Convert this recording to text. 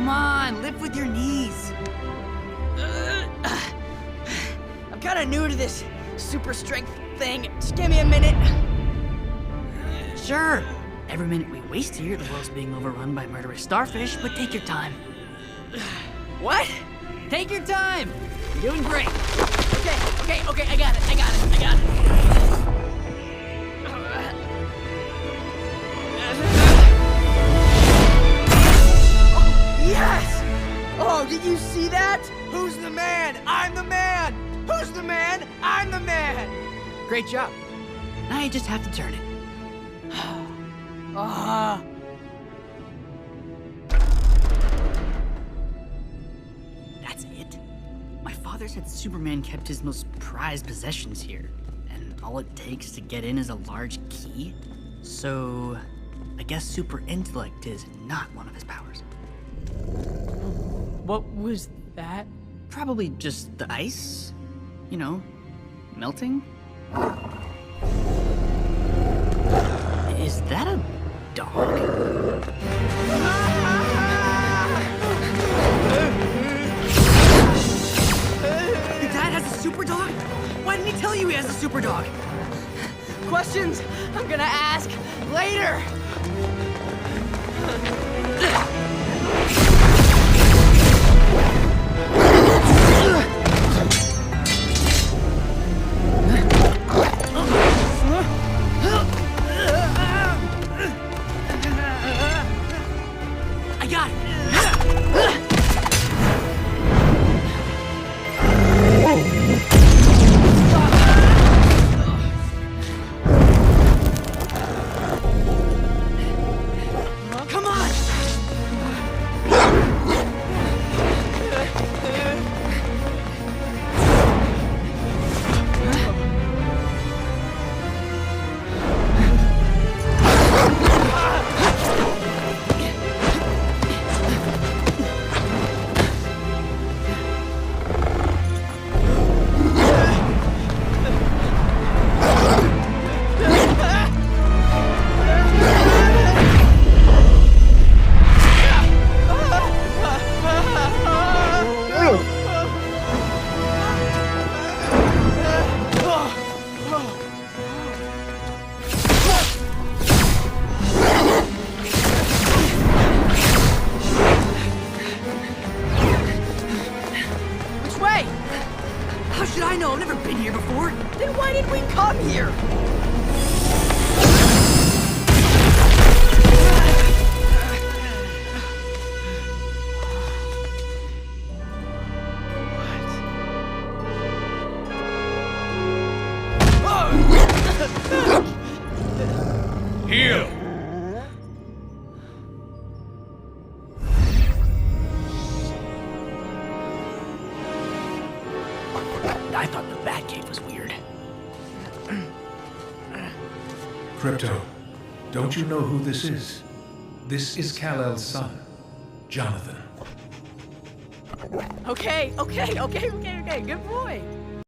Come on, lift with your knees. I'm kind of new to this super strength thing. Just give me a minute. Sure. Every minute we waste here, the world's being overrun by murderous starfish, but take your time. What? Take your time. You're doing great. Okay, I got it. Yes! Oh, did you see that? Who's the man? I'm the man! Who's the man? I'm the man! Great job. Now you just have to turn it. That's it? My father said Superman kept his most prized possessions here, and all it takes to get in is a large key? So, I guess super intellect is not one of his powers. What was that? Probably just the ice, you know, melting. Is that a dog? Your dad has a super dog? Why didn't he tell you he has a super dog? Questions I'm gonna ask later. I got it. Come on! Which way? How should I know? I've never been here before. Then why did we come here? Heal! I thought the Batcave was weird. Crypto, don't you know who this is? This is Kal-El's son, Jonathan. Okay, good boy.